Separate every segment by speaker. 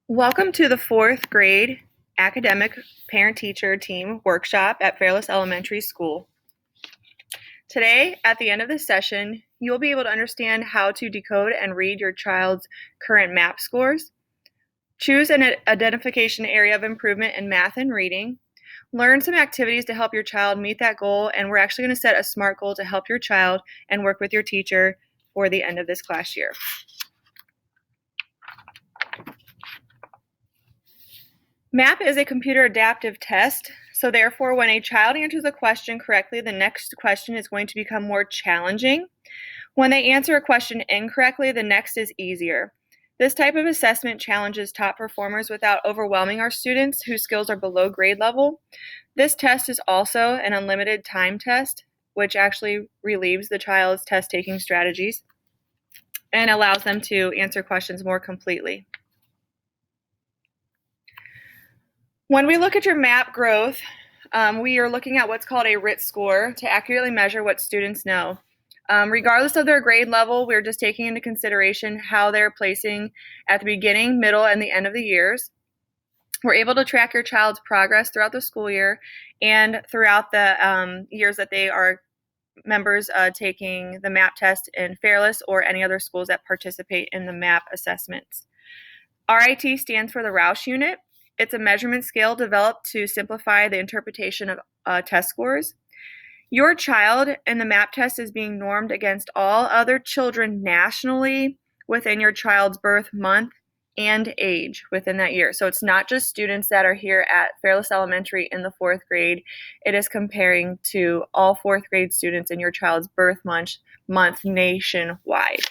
Speaker 1: Welcome to the fourth grade academic parent-teacher team workshop at Fairless Elementary School. Today, at the end of this session, you will be able to understand how to decode and read your child's current MAP scores, choose an identification area of improvement in math and reading, learn some activities to help your child meet that goal, and we're actually going to set a SMART goal to help your child and work with your teacher for the end of this class year. MAP is a computer adaptive test, so therefore when a child answers a question correctly, the next question is going to become more challenging. When they answer a question incorrectly, the next is easier. This type of assessment challenges top performers without overwhelming our students whose skills are below grade level. This test is also an unlimited time test, which actually relieves the child's test-taking strategies and allows them to answer questions more completely. When we look at your MAP growth, we are looking at what's called a RIT score to accurately measure what students know. Regardless of their grade level, we're just taking into consideration how they're placing at the beginning, middle, and the end of the years. We're able to track your child's progress throughout the school year and throughout the years that they are members taking the MAP test in Fairless or any other schools that participate in the MAP assessments. RIT stands for the Roush unit. It's a measurement scale developed to simplify the interpretation of test scores. Your child in the MAP test is being normed against all other children nationally within your child's birth month and age within that year. So it's not just students that are here at Fairless Elementary in the fourth grade. It is comparing to all fourth grade students in your child's birth month nationwide.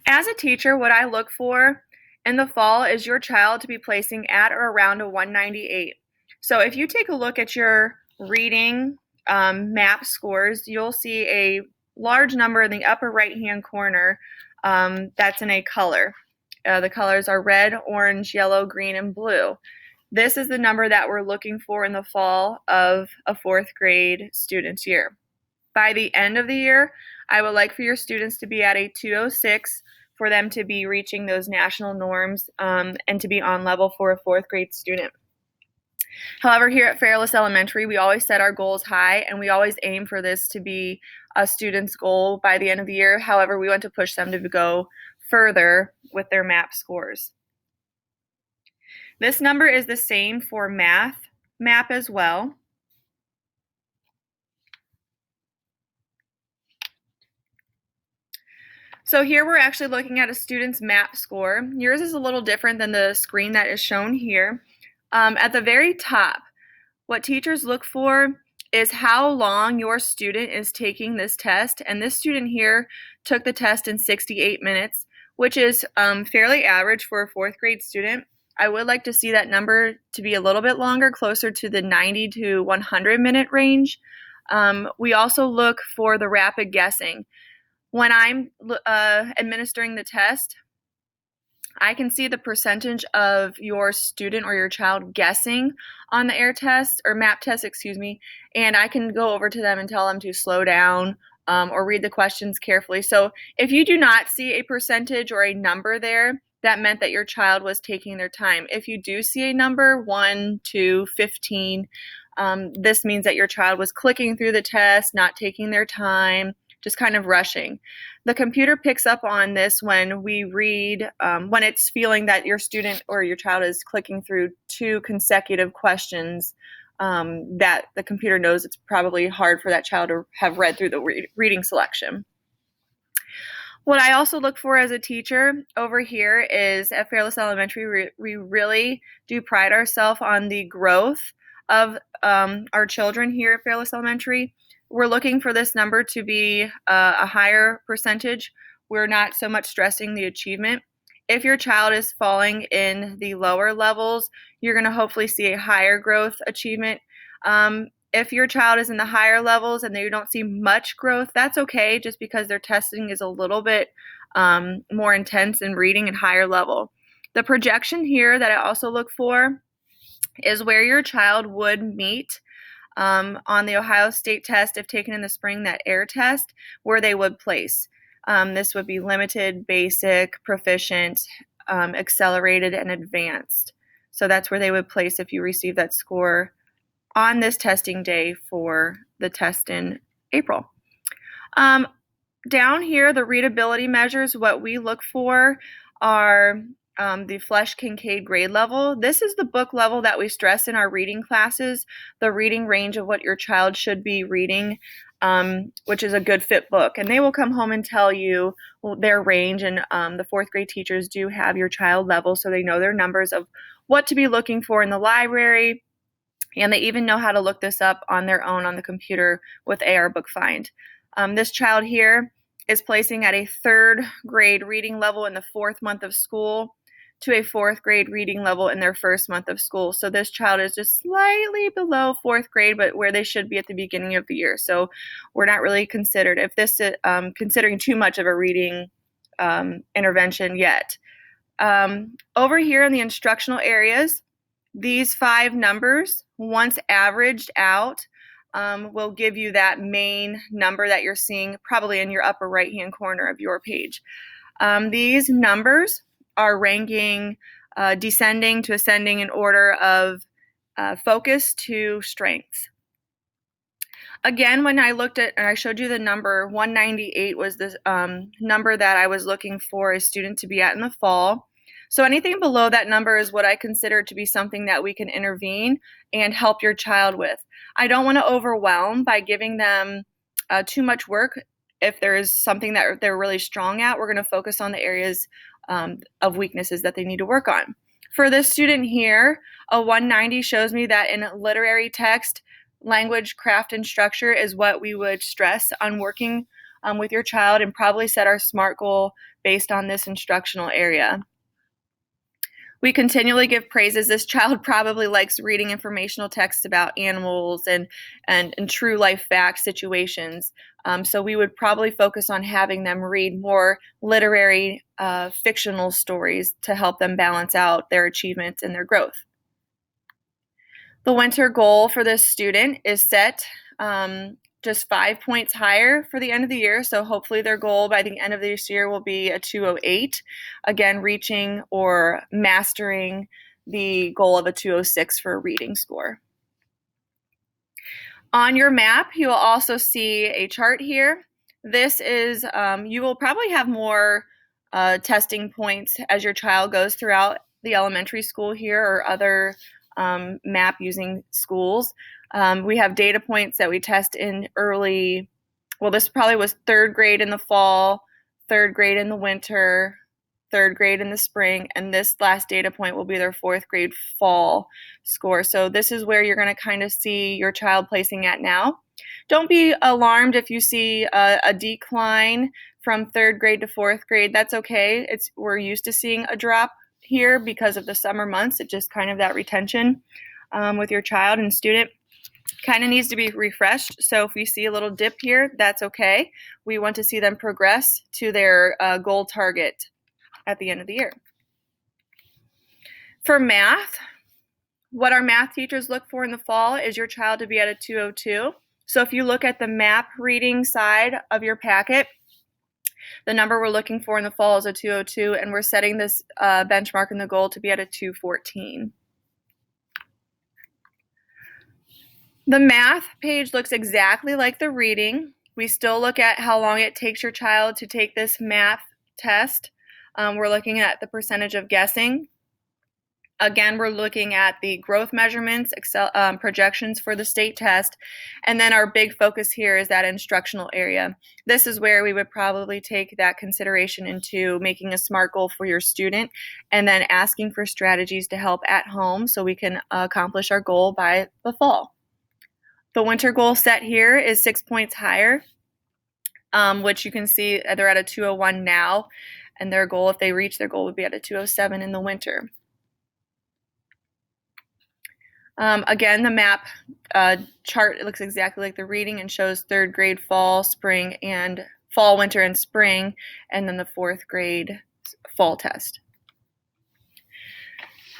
Speaker 1: As a teacher, what I look for in the fall is your child to be placing at or around a 198. So if you take a look at your reading MAP scores, you'll see a large number in the upper right-hand corner that's in a color. The colors are red, orange, yellow, green, and blue. This is the number that we're looking for in the fall of a fourth grade student's year. By the end of the year, I would like for your students to be at a 206 for them to be reaching those national norms and to be on level for a fourth grade student. However, here at Fairless Elementary, we always set our goals high and we always aim for this to be a student's goal by the end of the year. However, we want to push them to go further with their MAP scores. This number is the same for math MAP as well. So here we're actually looking at a student's MAP score. Yours is a little different than the screen that is shown here. At the very top, what teachers look for is how long your student is taking this test. And this student here took the test in 68 minutes, which is fairly average for a fourth grade student. I would like to see that number to be a little bit longer, closer to the 90 to 100 minute range. We also look for the rapid guessing. When I'm administering the test, I can see the percentage of your student or your child guessing on the air test or MAP test, and I can go over to them and tell them to slow down or read the questions carefully. So if you do not see a percentage or a number there, that meant that your child was taking their time. If you do see a number, 1, 2, 15, this means that your child was clicking through the test, not taking their time, just kind of rushing. The computer picks up on this when we read, when it's feeling that your student or your child is clicking through 2 consecutive questions, that the computer knows it's probably hard for that child to have read through the reading selection. What I also look for as a teacher over here is at Fairless Elementary, we really do pride ourselves on the growth of our children here at Fairless Elementary. We're looking for this number to be a higher percentage. We're not so much stressing the achievement. If your child is falling in the lower levels, you're going to hopefully see a higher growth achievement. If your child is in the higher levels and they don't see much growth, that's okay, just because their testing is a little bit more intense in reading and higher level. The projection here that I also look for is where your child would meet on the Ohio State test if taken in the spring, that air test, where they would place. This would be limited, basic, proficient, accelerated, and advanced. So that's where they would place if you receive that score on this testing day for the test in April. Down here, the readability measures, what we look for are the Flesch-Kincaid grade level. This is the book level that we stress in our reading classes, the reading range of what your child should be reading, which is a good fit book. And they will come home and tell you their range, and the fourth grade teachers do have your child level, so they know their numbers of what to be looking for in the library, and they even know how to look this up on their own on the computer with AR Book Find. This child here is placing at a third grade reading level in the fourth month of school to a fourth grade reading level in their first month of school. So this child is just slightly below fourth grade, but where they should be at the beginning of the year. So we're not really considered, if this is considering too much of a reading intervention yet. Over here in the instructional areas, these 5 numbers, once averaged out, will give you that main number that you're seeing probably in your upper right-hand corner of your page. These numbers are ranking descending to ascending in order of focus to strengths. Again, when I looked at, and I showed you the number, 198 was the number that I was looking for a student to be at in the fall. So anything below that number is what I consider to be something that we can intervene and help your child with. I don't want to overwhelm by giving them too much work. If there is something that they're really strong at, we're going to focus on the areas of weaknesses that they need to work on. For this student here, a 190 shows me that in literary text, language, craft, and structure is what we would stress on working with your child, and probably set our SMART goal based on this instructional area. We continually give praises. This child probably likes reading informational text about animals and true life fact situations. So we would probably focus on having them read more literary fictional stories to help them balance out their achievements and their growth. The winter goal for this student is set just 5 points higher for the end of the year. So hopefully their goal by the end of this year will be a 208. Again, reaching or mastering the goal of a 206 for a reading score. On your map, you will also see a chart here. This is, you will probably have more testing points as your child goes throughout the elementary school here or other map using schools. We have data points that we test in early, well, this probably was third grade in the fall, third grade in the winter, third grade in the spring, and this last data point will be their fourth grade fall score. So this is where you're going to kind of see your child placing at now. Don't be alarmed if you see a decline from third grade to fourth grade. That's okay. We're used to seeing a drop here because of the summer months. It's just kind of that retention with your child and student kind of needs to be refreshed. So if we see a little dip here, that's okay. We want to see them progress to their goal target at the end of the year. For math, what our math teachers look for in the fall is your child to be at a 202. So if you look at the map reading side of your packet, the number we're looking for in the fall is a 202, and we're setting this benchmark in the goal to be at a 214. The math page looks exactly like the reading. We still look at how long it takes your child to take this math test. We're looking at the percentage of guessing. Again, we're looking at the growth measurements, projections for the state test, and then our big focus here is that instructional area. This is where we would probably take that consideration into making a SMART goal for your student and then asking for strategies to help at home so we can accomplish our goal by the fall. The winter goal set here is 6 points higher, which you can see they're at a 201 now, and their goal, if they reach their goal, would be at a 207 in the winter. Again, the map chart, it looks exactly like the reading and shows third grade fall, spring, and fall, winter, and spring, and then the fourth grade fall test.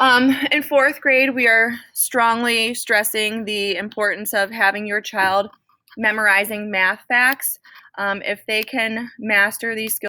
Speaker 1: In fourth grade, we are strongly stressing the importance of having your child memorizing math facts. If they can master these skills